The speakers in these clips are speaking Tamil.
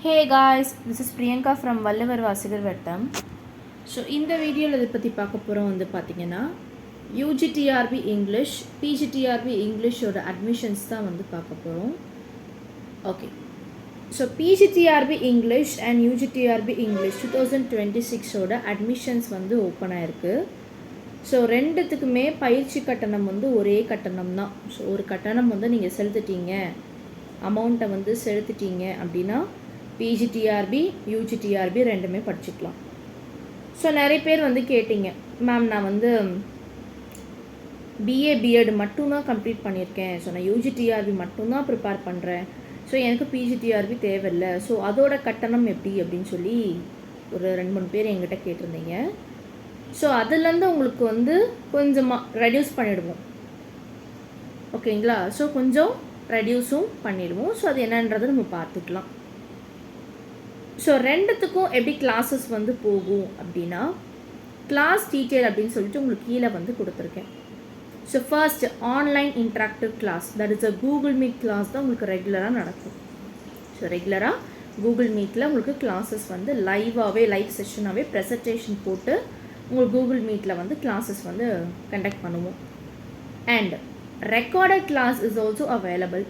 Hey guys, this is Priyanka from Vallavar Vasigar Vettam. So இந்த வீடியோவில் இதை பற்றி பார்க்க போகிறோம் வந்து பார்த்திங்கன்னா யூஜிடிஆர்பி இங்கிலீஷ் பிஜிடிஆர்பி இங்கிலீஷோட அட்மிஷன்ஸ் தான் வந்து பார்க்க போகிறோம். Okay, so PG TRB English and UG TRB English 2026ஓட அட்மிஷன்ஸ் வந்து ஓப்பன் ஆகிருக்கு. ஸோ ரெண்டுத்துக்குமே பயிற்சி கட்டணம் வந்து ஒரே கட்டணம் தான். ஸோ ஒரு கட்டணம் வந்து நீங்கள் செலுத்திட்டீங்க, அமௌண்ட்டை வந்து செலுத்திட்டீங்க அப்படின்னா பிஜிடிஆர்பி யூஜிடிஆர்பி ரெண்டுமே படிச்சுக்கலாம். ஸோ நிறைய பேர் வந்து கேட்டிங்க, மேம் நான் வந்து பிஏ பிஎட் மட்டும்தான் கம்ப்ளீட் பண்ணியிருக்கேன், ஸோ நான் யூஜிடிஆர்பி மட்டும்தான் ப்ரிப்பேர் பண்ணுறேன், ஸோ எனக்கு பிஜிடிஆர்பி தேவையில்லை, ஸோ அதோட கட்டணம் எப்படி அப்படின்னு சொல்லி ஒரு 2-3 பேர் எங்கிட்ட கேட்டிருந்தீங்க. ஸோ அதுலேருந்து உங்களுக்கு வந்து கொஞ்சமாக ரெடியூஸ் பண்ணிவிடுவோம், ஓகேங்களா? ஸோ கொஞ்சம் ரெடியூஸும் பண்ணிடுவோம். ஸோ அது என்னன்றதை நம்ம பார்த்துக்கலாம். ஸோ ரெண்டுத்துக்கும் எப்படி கிளாஸஸ் வந்து போகும் அப்படின்னா, கிளாஸ் டீட்டெயில் அப்படின்னு சொல்லிட்டு உங்களுக்கு கீழே வந்து கொடுத்துருக்கேன். So first online interactive class, that is a Google Meet class தான் உங்களுக்கு ரெகுலராக நடக்கும். ஸோ ரெகுலராக கூகுள் மீட்டில் உங்களுக்கு கிளாஸஸ் வந்து லைவ் செஷனாகவே ப்ரெசன்டேஷன் போட்டு உங்களுக்கு கூகுள் மீட்டில் வந்து கிளாஸஸ் வந்து கண்டக்ட் பண்ணுவோம். And recorded class is also available.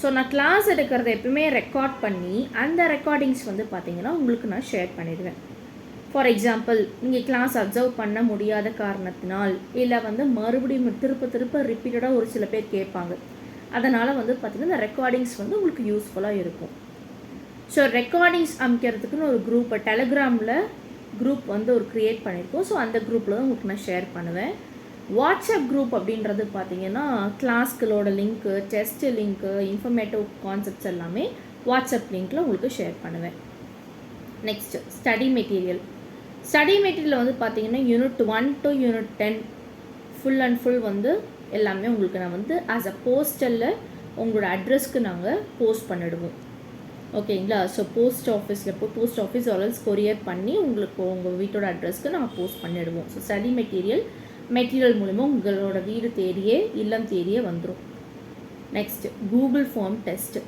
So நான் கிளாஸ் எடுக்கிறத எப்பவுமே ரெக்கார்ட் பண்ணி அந்த ரெக்கார்டிங்ஸ் வந்து பார்த்திங்கன்னா உங்களுக்கு நான் ஷேர் பண்ணிடுவேன். ஃபார் எக்ஸாம்பிள், நீங்கள் கிளாஸ் அப்சர்வ் பண்ண முடியாத காரணத்தினால் இல்லை வந்து மறுபடியும் திருப்ப ரிப்பீட்டடாக ஒரு சில பேர் கேட்பாங்க, அதனால் வந்து பார்த்திங்கன்னா இந்த ரெக்கார்டிங்ஸ் வந்து உங்களுக்கு யூஸ்ஃபுல்லாக இருக்கும். ஸோ ரெக்கார்டிங்ஸ் அமைக்கிறதுக்குன்னு ஒரு குரூப்பை டெலகிராமில் குரூப் வந்து ஒரு க்ரியேட் பண்ணியிருக்கோம். ஸோ அந்த குரூப்பில் தான் உங்களுக்கு நான் ஷேர் பண்ணுவேன். வாட்ஸ்அப் குரூப் அப்படின்றது பார்த்திங்கன்னா கிளாஸ்களோட link, test link, informative concepts எல்லாமே வாட்ஸ்அப் லிங்க்கில் உங்களுக்கு ஷேர் பண்ணுவேன். நெக்ஸ்ட்டு ஸ்டடி மெட்டீரியல் வந்து பார்த்திங்கன்னா unit 1 to unit 10 full and full வந்து எல்லாமே உங்களுக்கு நான் வந்து ஆஸ் அ போஸ்டலில் உங்களோட அட்ரஸ்க்கு நாங்கள் போஸ்ட் பண்ணிடுவோம், ஓகேங்களா? So post office Alps courier பண்ணி உங்களுக்கு உங்கள் வீட்டோட அட்ரஸ்க்கு நாங்கள் போஸ்ட் பண்ணிடுவோம். ஸோ ஸ்டடி மெட்டீரியல் மூலிமா உங்களோட வீடு தேடியே இல்லம் தேடியே வந்துடும். Next Google form test.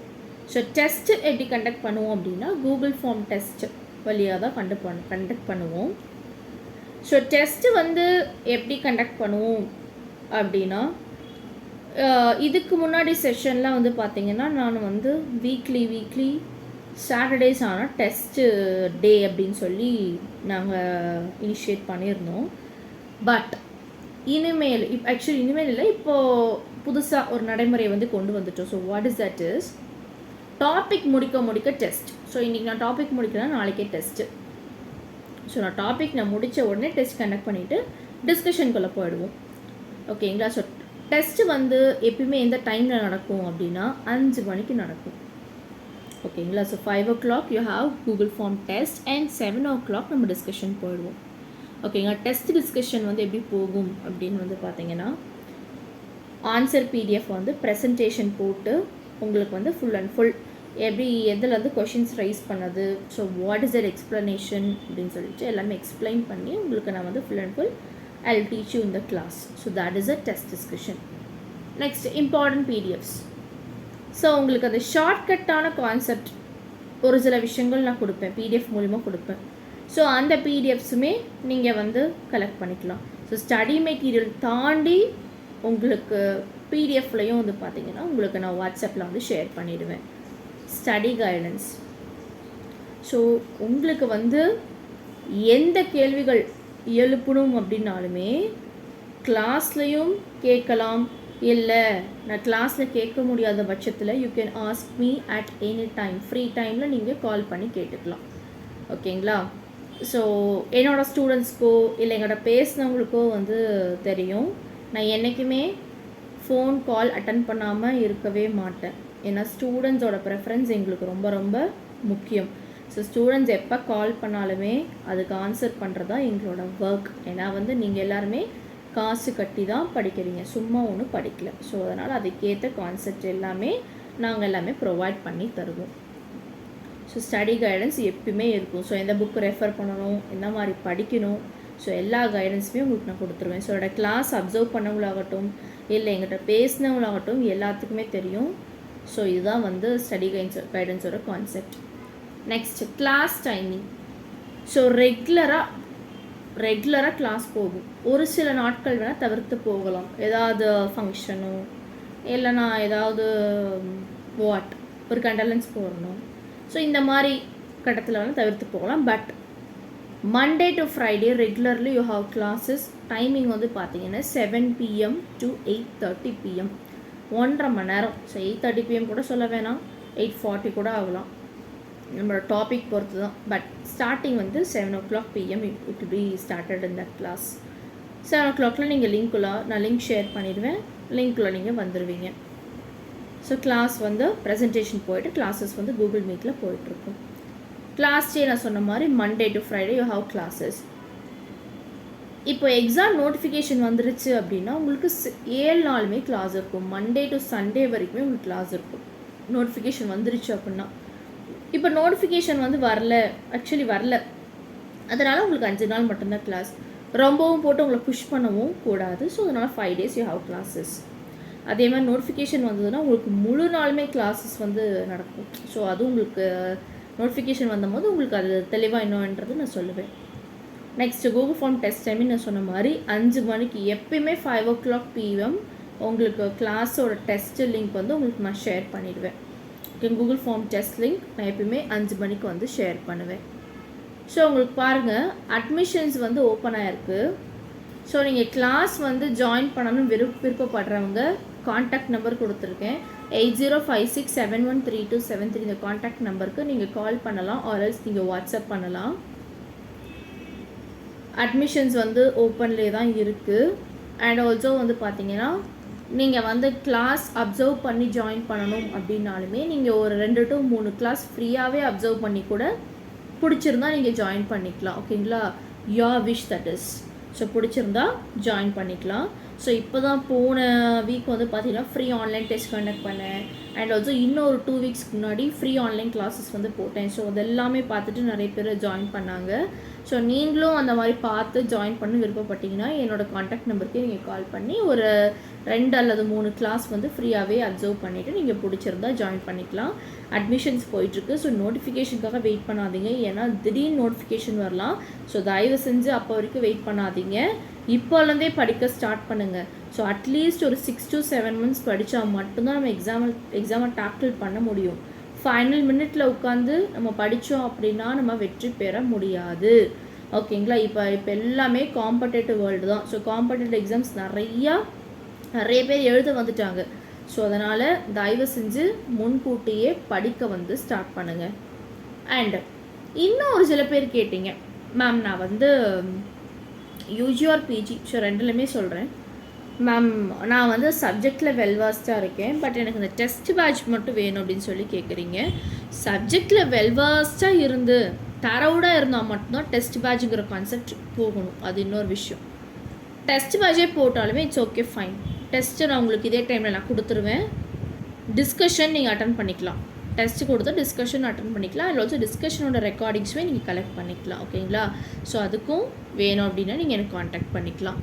So test எப்படி கண்டக்ட் பண்ணுவோம் அப்படின்னா கூகுள் ஃபார்ம் டெஸ்ட்டு வழியாக தான் கண்டக்ட் பண்ணுவோம். ஸோ டெஸ்ட்டு வந்து எப்படி கண்டக்ட் பண்ணுவோம் அப்படின்னா, இதுக்கு முன்னாடி செஷன்லாம் வந்து பார்த்திங்கன்னா நான் வந்து வீக்லி சாட்டர்டேஸ் ஆனால் டெஸ்ட்டு டே அப்படின்னு சொல்லி நாங்கள் இனிஷியேட் பண்ணியிருந்தோம். பட் இனிமேல் இல்லை, இப்போது புதுசாக ஒரு நடைமுறையை வந்து கொண்டு வந்துட்டோம். So what is that is, topic முடிக்க டெஸ்ட். ஸோ இன்றைக்கி நான் டாபிக் முடிக்கிறேன்னா நாளைக்கே டெஸ்ட்டு. ஸோ நான் முடித்த உடனே டெஸ்ட் கண்டக்ட் பண்ணிவிட்டு டிஸ்கஷனுக்குள்ளே போயிடுவோம், ஓகேங்களா? ஸோ டெஸ்ட்டு வந்து எப்பயுமே எந்த டைமில் நடக்கும் அப்படின்னா 5 மணிக்கு நடக்கும், ஓகேங்களா? So 5 o'clock you have Google form test and 7 o'clock நம்ம டிஸ்கஷன் போயிடுவோம், ஓகேங்களா? டெஸ்ட் டிஸ்கஷன் வந்து எப்படி போகும் அப்படின்னு வந்து பார்த்தீங்கன்னா, ஆன்சர் பிடிஎஃப் வந்து ப்ரெசன்டேஷன் போட்டு உங்களுக்கு வந்து ஃபுல் அண்ட் ஃபுல் எதில் வந்து கொஷின்ஸ் ரைஸ் பண்ணது, so what is that explanation அப்படின்னு சொல்லிட்டு எல்லாமே எக்ஸ்பிளைன் பண்ணி உங்களுக்கு நான் வந்து full and full I will teach you in the class. So that is a test discussion. Next important PDFs. So உங்களுக்கு அந்த ஷார்ட்கட்டான கான்செப்ட் ஒரு சில விஷயங்கள் நான் கொடுப்பேன், பிடிஎஃப் மூலிமா கொடுப்பேன். ஸோ அந்த பிடிஎஃப்ஸுமே நீங்கள் வந்து கலெக்ட் பண்ணிக்கலாம். ஸோ ஸ்டடி மெட்டீரியல் தாண்டி உங்களுக்கு பிடிஎஃப்லையும் வந்து பார்த்திங்கன்னா உங்களுக்கு நான் வாட்ஸ்அப்பில் வந்து ஷேர் பண்ணிடுவேன். Study guidance. ஸோ உங்களுக்கு வந்து எந்த கேள்விகள் எழுப்பணும் அப்படின்னாலுமே கிளாஸ்லையும் கேட்கலாம், இல்லை நான் கிளாஸில் கேட்க முடியாத பட்சத்தில் you can ask me at any time, free டைமில் நீங்கள் கால் பண்ணி கேட்டுக்கலாம், ஓகேங்களா? ஸோ என்னோடய ஸ்டூடெண்ட்ஸ்க்கோ இல்லை எங்களோட பேசினவங்களுக்கோ வந்து தெரியும், நான் என்றைக்குமே ஃபோன் கால் அட்டன் பண்ணாமல் இருக்கவே மாட்டேன். ஏன்னா ஸ்டூடெண்ட்ஸோட ப்ரெஃபரன்ஸ் எங்களுக்கு ரொம்ப ரொம்ப முக்கியம். ஸோ ஸ்டூடெண்ட்ஸ் எப்போ கால் பண்ணாலுமே அதுக்கு ஆன்சர் பண்ணுறது தான் எங்களோட ஒர்க். ஏன்னா வந்து நீங்கள் எல்லாருமே காசு கட்டி தான் படிக்கிறீங்க, சும்மா ஒன்றும் படிக்கல. ஸோ அதனால் அதுக்கேற்ற கான்செப்ட் நாங்கள் எல்லாமே ப்ரொவைட் பண்ணி தருவோம். ஸோ ஸ்டடி கைடன்ஸ் எப்பயுமே இருக்கும். ஸோ எந்த புக்கு ரெஃபர் பண்ணணும், எந்த மாதிரி படிக்கணும், ஸோ எல்லா கைடன்ஸுமே உங்களுக்கு நான் கொடுத்துருவேன். ஸோ என்னோடய கிளாஸ் அப்சர்வ் பண்ணவங்களாகட்டும் இல்லை எங்கிட்ட பேசினவங்களாகட்டும் எல்லாத்துக்குமே தெரியும். ஸோ இதுதான் வந்து ஸ்டடி கைடன்ஸோட concept. Next class timing. So ரெகுலராக கிளாஸ் போகும். ஒரு சில நாட்கள் வேணால் தவிர்த்து போகலாம், ஏதாவது ஃபங்க்ஷனோ இல்லைனா ஏதாவது ஒரு கண்டலன்ஸ் போடணும். ஸோ இந்த மாதிரி கட்டத்தில் வேணால் தவிர்த்து போகலாம். But Monday to Friday regularly you have classes. Timing வந்து பார்த்தீங்கன்னா 7 PM to 8:30 PM, 1.5 மணி நேரம். ஸோ 8:30 PM கூட சொல்ல வேணாம், 8:40 கூட ஆகலாம், நம்மளோட டாபிக் பொறுத்து தான். பட் ஸ்டார்டிங் வந்து 7 PM it be started in that class. 7 நீங்கள் நான் லிங்க் ஷேர் பண்ணிடுவேன், லிங்க்குள்ளே நீங்கள் வந்துடுவீங்க. ஸோ கிளாஸ் வந்து ப்ரெசன்டேஷன் போயிட்டு கிளாஸஸ் வந்து கூகுள் மீட்டில் போயிட்டுருக்கும். கிளாஸ் டே நான் சொன்ன மாதிரி Monday to Friday you have classes. இப்போ எக்ஸாம் நோட்டிஃபிகேஷன் வந்துருச்சு அப்படின்னா உங்களுக்கு 7 நாளுமே கிளாஸ் இருக்கும். மண்டே டு சண்டே வரைக்குமே உங்களுக்கு கிளாஸ் இருக்கும். நோட்டிஃபிகேஷன் வந்துருச்சு அப்படின்னா. இப்போ நோட்டிஃபிகேஷன் வந்து வரல, அதனால் உங்களுக்கு 5 நாள் மட்டும்தான் கிளாஸ். ரொம்பவும் போட்டு உங்களை புஷ் பண்ணவும் கூடாது. ஸோ அதனால் 5 days யூ ஹாவ் கிளாஸஸ். அதே மாதிரி நோட்டிஃபிகேஷன் வந்ததுன்னா உங்களுக்கு முழு நாளுமே கிளாஸஸ் வந்து நடக்கும். ஸோ அதுவும் உங்களுக்கு நோட்டிஃபிகேஷன் வந்தபோது உங்களுக்கு அது தெளிவாக என்னன்றது நான் சொல்லுவேன். Next Google form test timing நான் சொன்ன மாதிரி 5 மணிக்கு எப்பயுமே 5 PM உங்களுக்கு கிளாஸோட டெஸ்ட் லிங்க் வந்து உங்களுக்கு நான் ஷேர் பண்ணிடுவேன். கூகுள் ஃபார்ம் டெஸ்ட் லிங்க் நான் எப்பயுமே 5 மணிக்கு வந்து ஷேர் பண்ணுவேன். ஸோ உங்களுக்கு பாருங்கள், அட்மிஷன்ஸ் வந்து ஓப்பன் ஆகிருக்கு. ஸோ நீங்கள் கிளாஸ் வந்து ஜாயின் பண்ணணும்னு விருப்பப்படுறவங்க காண்டாக்ட் நம்பர் கொடுத்துருக்கேன், 8056713273. இந்த காண்டாக்ட் நம்பருக்கு நீங்கள் கால் பண்ணலாம், ஆர்எல்ஸ் நீங்கள் வாட்ஸ்அப் பண்ணலாம். அட்மிஷன்ஸ் வந்து ஓப்பன்லேயே தான் இருக்குது. அண்ட் ஆல்சோ வந்து பார்த்தீங்கன்னா நீங்கள் வந்து கிளாஸ் அப்சர்வ் பண்ணி ஜாயின் பண்ணணும் அப்படின்னாலுமே நீங்கள் ஒரு 2 to 3 கிளாஸ் ஃப்ரீயாகவே அப்சர்வ் பண்ணி கூட பிடிச்சிருந்தா நீங்கள் ஜாயின் பண்ணிக்கலாம். ஓகேங்களா, your wish that is. So பிடிச்சிருந்தா ஜாயின் பண்ணிக்கலாம். ஸோ இப்போ தான் போன வீக் வந்து பார்த்தீங்கன்னா ஃப்ரீ ஆன்லைன் டெஸ்ட் கண்டக்ட் பண்ணேன். அண்ட் ஆல்சோ இன்னொரு 2 வீக்ஸ்க்கு முன்னாடி ஃப்ரீ ஆன்லைன் கிளாஸஸ் வந்து போட்டேன். ஸோ அதெல்லாமே பார்த்துட்டு நிறைய பேர் ஜாயின் பண்ணாங்க. ஸோ நீங்களும் அந்த மாதிரி பார்த்து ஜாயின் பண்ண விருப்பப்பட்டீங்கன்னா என்னோடய காண்டாக்ட் நம்பருக்கு நீங்கள் கால் பண்ணி ஒரு 2 அல்லது 3 கிளாஸ் வந்து ஃப்ரீயாகவே அப்சர்வ் பண்ணிவிட்டு நீங்கள் பிடிச்சிருந்தா ஜாயின் பண்ணிக்கலாம். அட்மிஷன்ஸ் போயிட்டுருக்கு. ஸோ நோட்டிஃபிகேஷனுக்காக வெயிட் பண்ணாதீங்க, ஏன்னா திடீர்னு நோட்டிஃபிகேஷன் வரலாம். ஸோ தயவு செஞ்சு அப்போ வரைக்கும் வெயிட் பண்ணாதீங்க, இப்போலேருந்தே படிக்க ஸ்டார்ட் பண்ணுங்கள். ஸோ அட்லீஸ்ட் ஒரு 6 to 7 months படித்தா மட்டும்தான் நம்ம எக்ஸாமை டேக்கிள் பண்ண முடியும். ஃபைனல் மினிட்ல உட்காந்து நம்ம படித்தோம் அப்படின்னா நம்ம வெற்றி பெற முடியாது. ஓகேங்களா, இப்போ எல்லாமே காம்படேட்டிவ் வேர்ல்டு தான். ஸோ காம்படேட்டிவ் எக்ஸாம்ஸ் நிறைய பேர் எழுத வந்துட்டாங்க. ஸோ அதனால் தயவு செஞ்சு முன்கூட்டியே படிக்க வந்து ஸ்டார்ட் பண்ணுங்கள். அண்ட் இன்னும் ஒரு சில பேர் கேட்டிங்க, மேம் நான் வந்து யூஜி ஆர் பிஜி, ஸோ ரெண்டுலையுமே சொல்கிறேன் மேம், நான் வந்து சப்ஜெக்டில் வெல்வாஸ்டாக இருக்கேன், பட் எனக்கு இந்த டெஸ்ட் பேட்ச் மட்டும் வேணும் அப்படின்னு சொல்லி கேட்குறீங்க. சப்ஜெக்டில் வெல்வாஸ்டாக இருந்து தரவுடாக இருந்தால் மட்டும்தான் டெஸ்ட் பேட்சுங்கிற கான்செப்ட் போகணும். அது இன்னொரு விஷயம். டெஸ்ட் பேட்சே போட்டாலுமே இட்ஸ் ஓகே, ஃபைன். டெஸ்ட்டு நான் உங்களுக்கு இதே டைமில் நான் கொடுத்துருவேன். டிஸ்கஷன் நீங்கள் அட்டன் பண்ணிக்கலாம். டெஸ்ட்டு கொடுத்து டிஸ்கஷன் அட்டன் பண்ணிக்கலாம். அண்ட் ஆல்சோ டிஸ்கஷனோட ரெக்கார்டிங்ஸுமே நீங்கள் கலெக்ட் பண்ணிக்கலாம். ஓகேங்களா, ஸோ அதுக்கும் வேணும் அப்படின்னா நீங்கள் எனக்கு காண்டாக்ட் பண்ணிக்கலாம்.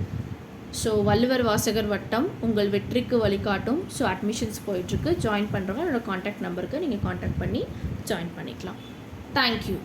ஸோ வள்ளுவர் வாசகர் வட்டம் உங்கள் வெற்றிக்கு வழிகாட்டும். ஸோ அட்மிஷன்ஸ் போயிட்டுருக்கு. ஜாயின் பண்ணுறவங்க என்னோடய காண்டாக்ட் நம்பருக்கு நீங்கள் காண்டாக்ட் பண்ணி ஜாயின் பண்ணிக்கலாம். தேங்க்யூ.